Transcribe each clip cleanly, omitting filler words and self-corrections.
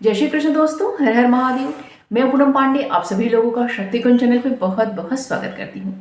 जय श्री कृष्ण दोस्तों, हर हर महादेव। मैं पूनम पांडे आप सभी लोगों का शक्तिकुंज चैनल पे बहुत बहुत स्वागत करती हूँ।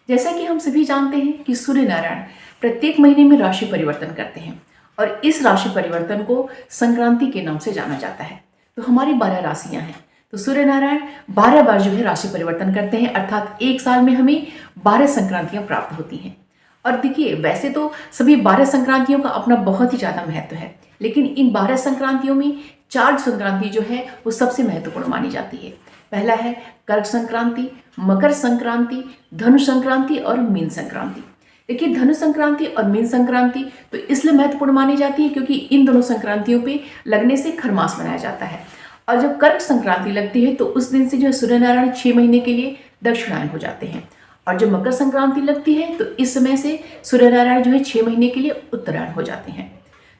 जैसा कि हम सभी जानते हैं कि सूर्य नारायण प्रत्येक महीने में राशि परिवर्तन करते हैं और इस राशि परिवर्तन को संक्रांति के नाम से जाना जाता है। तो हमारी 12 राशियां हैं, तो सूर्य नारायण 12 बार जो है राशि परिवर्तन करते हैं, अर्थात एक साल में हमें 12 संक्रांतियां प्राप्त होती हैं। और देखिए, वैसे तो सभी 12 संक्रांतियों का अपना बहुत ही ज़्यादा महत्व है, लेकिन इन 12 संक्रांतियों में 4 संक्रांति जो है वो सबसे महत्वपूर्ण मानी जाती है। पहला है कर्क संक्रांति, मकर संक्रांति, धनु संक्रांति और मीन संक्रांति। देखिए, धनु संक्रांति और मीन संक्रांति तो इसलिए महत्वपूर्ण मानी जाती है क्योंकि इन दोनों संक्रांतियों पे लगने से खरमास मनाया जाता है। और जब कर्क संक्रांति लगती है तो उस दिन से जो है सूर्य नारायण 6 महीने के लिए दक्षिणायन हो जाते हैं। और जब मकर संक्रांति लगती है तो इस समय से सूर्य नारायण जो है 6 महीने के लिए उत्तरायण हो जाते हैं।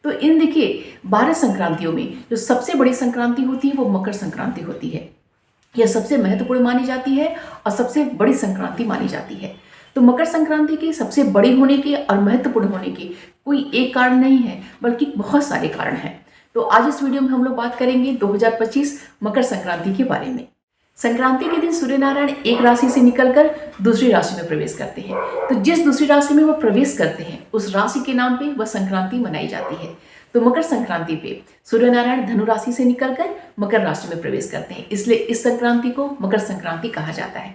तो इन देखिए 12 संक्रांतियों में जो सबसे बड़ी संक्रांति होती है वो मकर संक्रांति होती है। यह सबसे महत्वपूर्ण मानी जाती है और सबसे बड़ी संक्रांति मानी जाती है। तो मकर संक्रांति के सबसे बड़ी होने के और महत्वपूर्ण होने के कोई एक कारण नहीं है, बल्कि बहुत सारे कारण हैं। तो आज इस वीडियो में हम लोग बात करेंगे 2025 मकर संक्रांति के बारे में। संक्रांति के दिन सूर्य नारायण एक राशि से निकलकर दूसरी राशि में प्रवेश करते हैं। तो जिस दूसरी राशि में वह प्रवेश करते हैं उस राशि के नाम पे वह संक्रांति मनाई जाती है। तो मकर संक्रांति पे सूर्य नारायण धनु राशि से निकलकर मकर राशि में प्रवेश करते हैं, इसलिए इस संक्रांति को मकर संक्रांति कहा जाता है।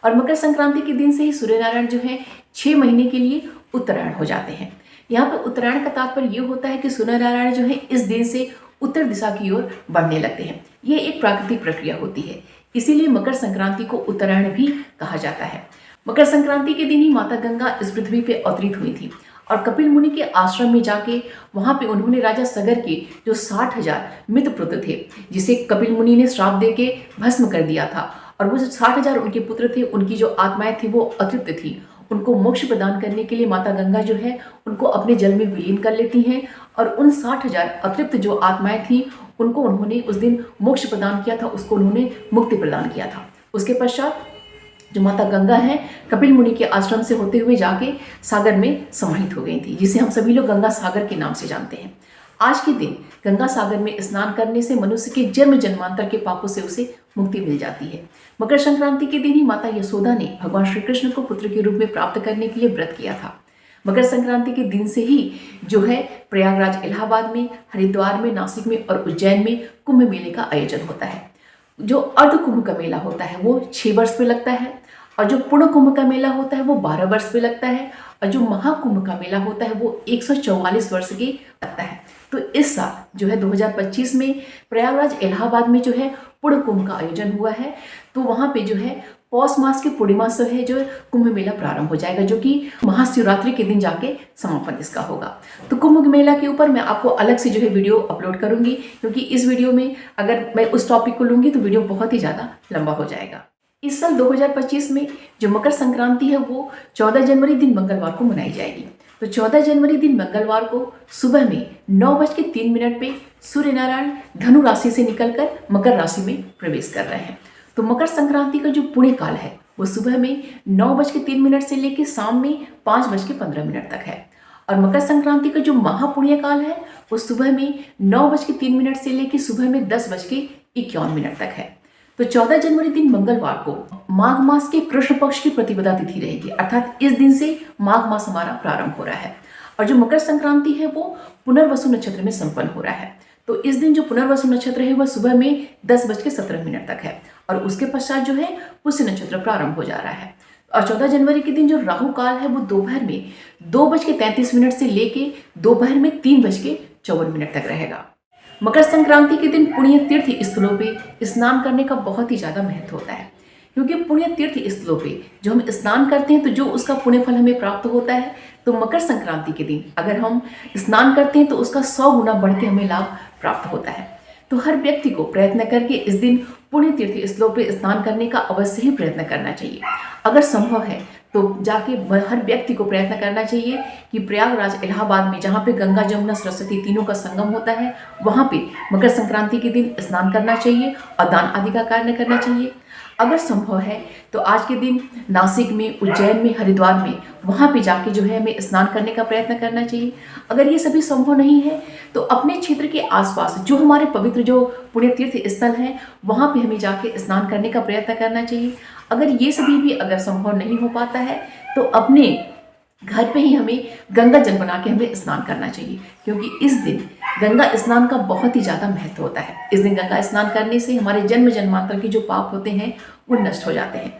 और मकर संक्रांति के दिन से ही सूर्य नारायण जो है 6 महीने के लिए उत्तरायण हो जाते हैं। यहाँ पर उत्तरायण का तात्पर्य यह होता है कि सूर्य नारायण जो है इस दिन से उत्तर दिशा की ओर बढ़ने लगते हैं। यह एक प्राकृतिक प्रक्रिया होती है, इसीलिए मकर संक्रांति को उत्तरायण भी कहा जाता है। मकर संक्रांति के दिन ही माता गंगा इस पृथ्वी पे अवतरित हुई थी और कपिल मुनि के आश्रम में जाके वहां पे उन्होंने राजा सगर के जो 60,000 मित्र पुत्र थे, जिसे कपिल मुनि ने श्राप दे के भस्म कर दिया था, और वो जो 60,000 उनके पुत्र थे, उनकी जो आत्माएं थी वो अतृप्त थी, उनको मोक्ष प्रदान करने के लिए माता गंगा जो है उनको अपने जल में विलीन कर लेती हैं। और उन 60,000 अतृप्त जो आत्माएं थी उनको उन्होंने उस दिन मोक्ष प्रदान किया था, उसको उन्होंने मुक्ति प्रदान किया था। उसके पश्चात जो माता गंगा हैं कपिल मुनि के आश्रम से होते हुए जाके सागर में समाहित हो गई थी, जिसे हम सभी लोग गंगा सागर के नाम से जानते हैं। आज के दिन गंगा सागर में स्नान करने से मनुष्य के जन्म जन्मांतर के पापों से उसे मुक्ति मिल जाती है। मकर संक्रांति के दिन ही माता यशोदा ने भगवान श्री कृष्ण को पुत्र के रूप में प्राप्त करने के लिए व्रत किया था। मकर संक्रांति के दिन से ही जो है प्रयागराज, इलाहाबाद में, हरिद्वार में, नासिक में और उज्जैन में कुंभ मेले का आयोजन होता है। जो अर्ध कुंभ का मेला होता है वो 6 वर्ष पे लगता है, और जो पूर्ण कुंभ का मेला होता है वो 12 वर्ष पे लगता है, और जो महाकुंभ का मेला होता है वो 144 वर्ष के लगता है। तो इस साल जो है 2025 में प्रयागराज, इलाहाबाद में जो है पूर्ण कुंभ का आयोजन हुआ है। तो वहाँ पे जो है पौष मास की पूर्णिमा से है जो कुंभ मेला प्रारंभ हो जाएगा, जो कि महाशिवरात्रि के दिन जाके समापन इसका होगा। तो कुंभ मेला के ऊपर मैं आपको अलग से जो है वीडियो अपलोड करूंगी, क्योंकि इस वीडियो में अगर मैं उस टॉपिक को लूंगी तो वीडियो बहुत ही ज़्यादा लंबा हो जाएगा। इस साल 2025 में जो मकर संक्रांति है वो 14 जनवरी दिन मंगलवार को मनाई जाएगी। तो 14 जनवरी दिन मंगलवार को सुबह में 9:03 पे सूर्य नारायण धनु राशि से निकलकर मकर राशि में प्रवेश कर रहे हैं। तो मकर संक्रांति का जो पुण्य काल है वो सुबह में 9:03 से लेकर शाम में 5:15 तक है। और मकर संक्रांति का जो महापुण्य काल है वो सुबह में 9:03 से लेकर सुबह में 10:51 तक है। तो 14 जनवरी दिन मंगलवार को माघ मास के कृष्ण पक्ष की प्रतिपदा तिथि रहेगी, अर्थात इस दिन से माघ मास हमारा प्रारंभ हो रहा है। और जो मकर संक्रांति है वो पुनर्वसु नक्षत्र में संपन्न हो रहा है। तो इस दिन जो पुनर्वसु नक्षत्र है वह सुबह में 10:17 तक है, और उसके पश्चात जो है पुष्य नक्षत्र प्रारंभ हो जा रहा है। और 14 जनवरी के दिन जो राहु काल है वो दोपहर में 2:33 से लेके दोपहर में 3:54 तक रहेगा। मकर संक्रांति के दिन पुण्य तीर्थ स्थलों पे स्नान करने का बहुत ही ज़्यादा महत्व होता है, क्योंकि पुण्य तीर्थ स्थलों पे जो हम स्नान करते हैं तो जो उसका पुण्य फल हमें प्राप्त होता है, तो मकर संक्रांति के दिन अगर हम स्नान करते हैं तो उसका 100 गुना बढ़ के हमें लाभ प्राप्त होता है। तो हर व्यक्ति को प्रयत्न करके इस दिन पुण्य तीर्थ स्थलों पे स्नान करने का अवश्य ही प्रयत्न करना चाहिए। अगर संभव है तो जाके हर व्यक्ति को प्रयत्न करना चाहिए कि प्रयागराज, इलाहाबाद में जहाँ पे गंगा, जमुना, सरस्वती तीनों का संगम होता है वहाँ पे मकर संक्रांति के दिन स्नान करना चाहिए और दान आदि का कार्य करना चाहिए। अगर संभव है तो आज के दिन नासिक में, उज्जैन में, हरिद्वार में वहाँ पे जाके जो है हमें स्नान करने का प्रयत्न करना चाहिए। अगर ये सभी संभव नहीं है तो अपने क्षेत्र के आसपास जो हमारे पवित्र जो पुण्य तीर्थ स्थल हैं वहाँ पे हमें जाके स्नान करने का प्रयत्न करना चाहिए। अगर ये सभी भी अगर संभव नहीं हो पाता है तो अपने घर पे ही हमें गंगा जल बना के हमें स्नान करना चाहिए, क्योंकि इस दिन गंगा स्नान का बहुत ही ज़्यादा महत्व होता है। इस दिन गंगा स्नान करने से हमारे जन्म जन्मांतर के जो पाप होते हैं वो नष्ट हो जाते हैं।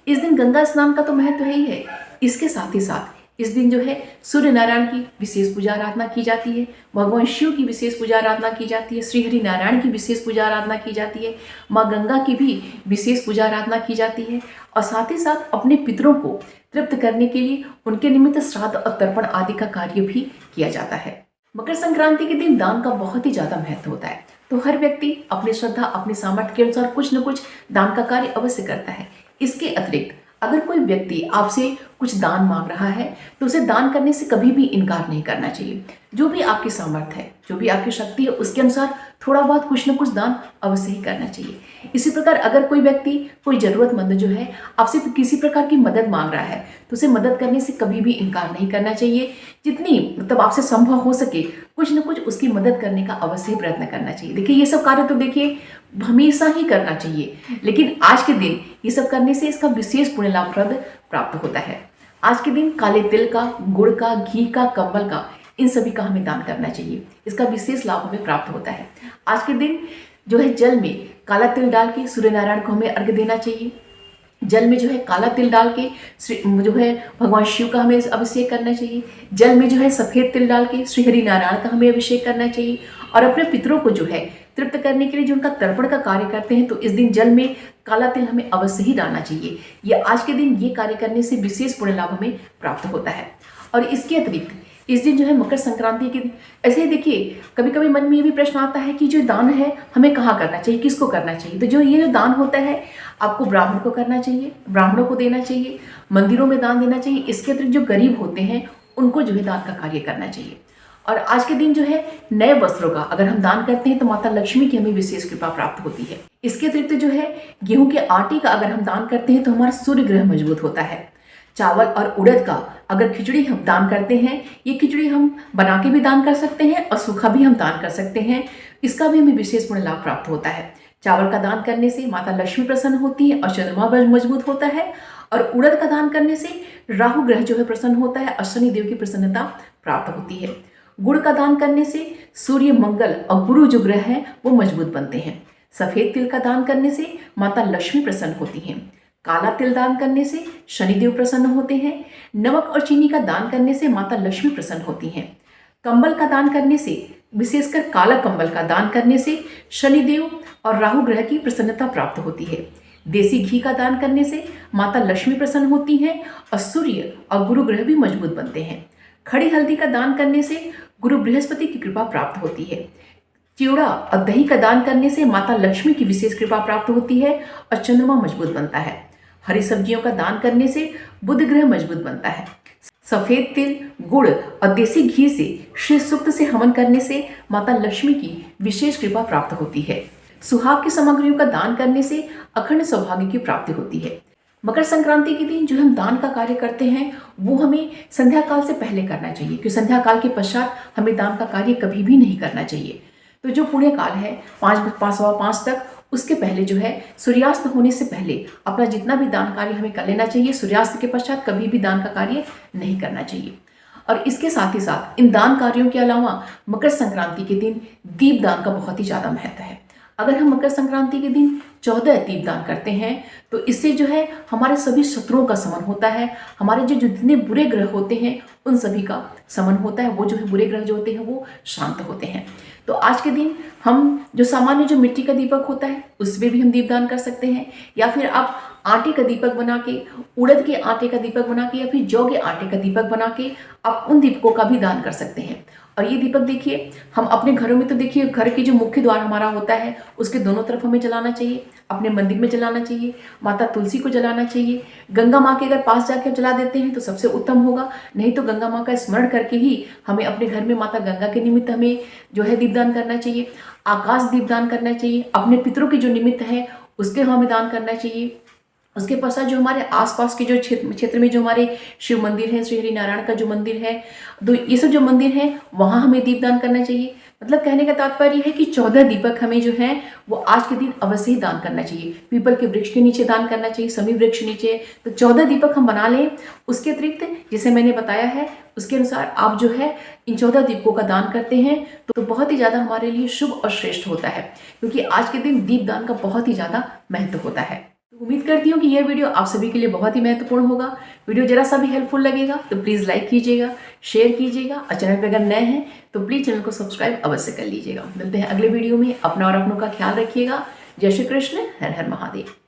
इस दिन गंगा स्नान का तो महत्व है ही है, इसके साथ ही साथ इस दिन जो है सूर्य नारायण की विशेष पूजा आराधना की जाती है, भगवान शिव की विशेष पूजा आराधना की जाती है, श्री हरि नारायण की विशेष पूजा आराधना की जाती है, माँ गंगा की भी विशेष पूजा आराधना की जाती है। और साथ ही साथ अपने पितरों को तृप्त करने के लिए उनके निमित्त श्राद्ध और तर्पण आदि का कार्य भी किया जाता है। मकर संक्रांति के दिन दान का बहुत ही ज़्यादा महत्व होता है, तो हर व्यक्ति अपनी श्रद्धा, अपनी सामर्थ्य के अनुसार कुछ न कुछ दान का कार्य अवश्य करता है। इसके अतिरिक्त अगर कोई व्यक्ति आपसे कुछ दान मांग रहा है तो उसे दान करने से कभी भी इनकार नहीं करना चाहिए। जो भी आपकी सामर्थ्य है, जो भी आपकी शक्ति है, उसके अनुसार थोड़ा बहुत कुछ न कुछ दान अवश्य ही करना चाहिए। इसी प्रकार अगर कोई व्यक्ति, कोई ज़रूरतमंद जो है आपसे किसी प्रकार की मदद मांग रहा है तो उसे मदद करने से कभी भी इनकार नहीं करना चाहिए। जितनी आपसे संभव हो सके कुछ न कुछ उसकी मदद करने का अवश्य ही प्रयत्न करना चाहिए। देखिए ये सब कार्य तो देखिए हमेशा ही करना चाहिए, लेकिन आज के दिन ये सब करने से इसका विशेष पुण्य लाभप्रद प्राप्त होता है। आज के दिन काले तिल का, गुड़ का, घी का, कंबल का, इन सभी का हमें दान करना चाहिए। इसका विशेष लाभ हमें प्राप्त होता है। आज के दिन जो है जल में काला तिल डाल के सूर्य नारायण को हमें अर्घ्य देना चाहिए। जल में जो है काला तिल डाल के जो है भगवान शिव का हमें अभिषेक करना चाहिए। जल में जो है सफ़ेद तिल डाल के श्री हरि नारायण का हमें अभिषेक करना चाहिए। और अपने पितरों को जो है तृप्त करने के लिए जो उनका तर्पण का कार्य करते हैं तो इस दिन जल में काला तिल हमें अवश्य ही डालना चाहिए। ये आज के दिन ये कार्य करने से विशेष पुण्य लाभ हमें प्राप्त होता है। और इसके अतिरिक्त इस दिन जो है मकर संक्रांति के दिन ऐसे ही देखिए कभी कभी मन में ये भी प्रश्न आता है कि जो दान है हमें कहाँ करना चाहिए, किसको करना चाहिए। तो जो दान होता है आपको ब्राह्मण को करना चाहिए, ब्राह्मणों को देना चाहिए, मंदिरों में दान देना चाहिए। इसके अतिरिक्त जो गरीब होते हैं उनको जो है दान का कार्य करना चाहिए। और आज के दिन जो है नए वस्त्रों का अगर हम दान करते हैं तो माता लक्ष्मी की हमें विशेष कृपा प्राप्त होती है। इसके अतिरिक्त जो है गेहूं के आटे का अगर हम दान करते हैं तो हमारा सूर्य ग्रह मजबूत होता है। चावल और उड़द का अगर खिचड़ी हम दान करते हैं, ये खिचड़ी हम बना के भी दान कर सकते हैं और सूखा भी हम दान कर सकते हैं, इसका भी हमें विशेष पुण्य लाभ प्राप्त होता है। चावल का दान करने से माता लक्ष्मी प्रसन्न होती है और चंद्रमा मजबूत होता है। और उड़द का दान करने से राहु ग्रह जो है प्रसन्न होता है और शनि देव की प्रसन्नता प्राप्त होती है। गुड़ का दान करने से सूर्य, मंगल और गुरु जो ग्रह हैं वो मजबूत बनते हैं। सफ़ेद तिल का दान करने से माता लक्ष्मी प्रसन्न होती हैं। काला तिल दान करने से शनिदेव प्रसन्न होते हैं। नमक और चीनी का दान करने से माता लक्ष्मी प्रसन्न होती हैं। कंबल का दान करने से, विशेषकर काला कंबल का दान करने से शनिदेव और राहु ग्रह की प्रसन्नता प्राप्त होती है। देसी घी का दान करने से माता लक्ष्मी प्रसन्न होती हैं और सूर्य और गुरु ग्रह भी मजबूत बनते हैं। खड़ी हल्दी का दान करने से गुरु बृहस्पति की कृपा प्राप्त होती है। चिवड़ा और दही का दान करने से माता लक्ष्मी की विशेष कृपा प्राप्त होती है और चंद्रमा मजबूत बनता है। हरी सब्जियों का दान करने से बुध ग्रह मजबूत बनता है। सफ़ेद तिल, गुड़ और देसी घी से श्री सूक्त से हवन करने से माता लक्ष्मी की विशेष कृपा प्राप्त होती है। सुहाग की सामग्रियों का दान करने से अखंड सौभाग्य की प्राप्ति होती है। मकर संक्रांति के दिन जो हम दान का कार्य करते हैं वो हमें संध्या काल से पहले करना चाहिए, क्योंकि संध्या काल के पश्चात हमें दान का कार्य कभी भी नहीं करना चाहिए। तो जो पुण्य काल है 5:05 तक, उसके पहले जो है सूर्यास्त होने से पहले अपना जितना भी दान कार्य हमें कर लेना चाहिए। सूर्यास्त के पश्चात कभी भी दान का कार्य नहीं करना चाहिए। और इसके साथ ही साथ इन दान कार्यों के अलावा मकर संक्रांति के दिन दीपदान का बहुत ही ज़्यादा महत्व है। अगर हम मकर संक्रांति के दिन 14 दीपदान करते हैं तो इससे जो है हमारे सभी शत्रुओं का समन होता है। हमारे जो जितने बुरे ग्रह होते हैं उन सभी का समन होता है। वो जो है बुरे ग्रह जो होते हैं वो शांत होते हैं। तो आज के दिन हम जो सामान्य जो मिट्टी का दीपक होता है उसमें भी हम दीपदान कर सकते हैं, या फिर आप आटे का दीपक बना के, उड़द के आटे का दीपक बना के, या फिर जौ के आटे का दीपक बना के आप उन दीपकों का भी दान कर सकते हैं। और ये दीपक देखिए हम अपने घरों में तो देखिए घर के जो मुख्य द्वार हमारा होता है उसके दोनों तरफ हमें जलाना चाहिए, अपने मंदिर में जलाना चाहिए, माता तुलसी को जलाना चाहिए। गंगा माँ के अगर पास जाके जला देते हैं तो सबसे उत्तम होगा, नहीं तो गंगा माँ का स्मरण करके ही हमें अपने घर में माता गंगा के निमित्त हमें जो है दीपदान करना चाहिए। आकाश दीपदान करना चाहिए। अपने पितरों के जो निमित्त है उसके हमें दान करना चाहिए। उसके पश्चात जो हमारे आसपास के जो क्षेत्र में जो हमारे शिव मंदिर है, श्री हरि नारायण का जो मंदिर है, तो ये सब जो मंदिर है वहाँ हमें दीपदान करना चाहिए। मतलब कहने का तात्पर्य है कि 14 दीपक हमें जो है वो आज के दिन अवश्य ही दान करना चाहिए। पीपल के वृक्ष के नीचे दान करना चाहिए, समी वृक्ष नीचे, तो 14 दीपक हम बना लें। उसके अतिरिक्त जैसे मैंने बताया है उसके अनुसार आप जो है इन 14 दीपकों का दान करते हैं तो बहुत ही ज़्यादा हमारे लिए शुभ और श्रेष्ठ होता है, क्योंकि आज के दिन दीपदान का बहुत ही ज़्यादा महत्व होता है। तो उम्मीद करती हूँ कि यह वीडियो आप सभी के लिए बहुत ही महत्वपूर्ण होगा। वीडियो जरा सा भी हेल्पफुल लगेगा तो प्लीज़ लाइक कीजिएगा, शेयर कीजिएगा, और चैनल पर अगर नए हैं तो प्लीज़ चैनल को सब्सक्राइब अवश्य कर लीजिएगा। मिलते हैं अगले वीडियो में। अपना और अपनों का ख्याल रखिएगा। जय श्री कृष्ण। हर हर महादेव।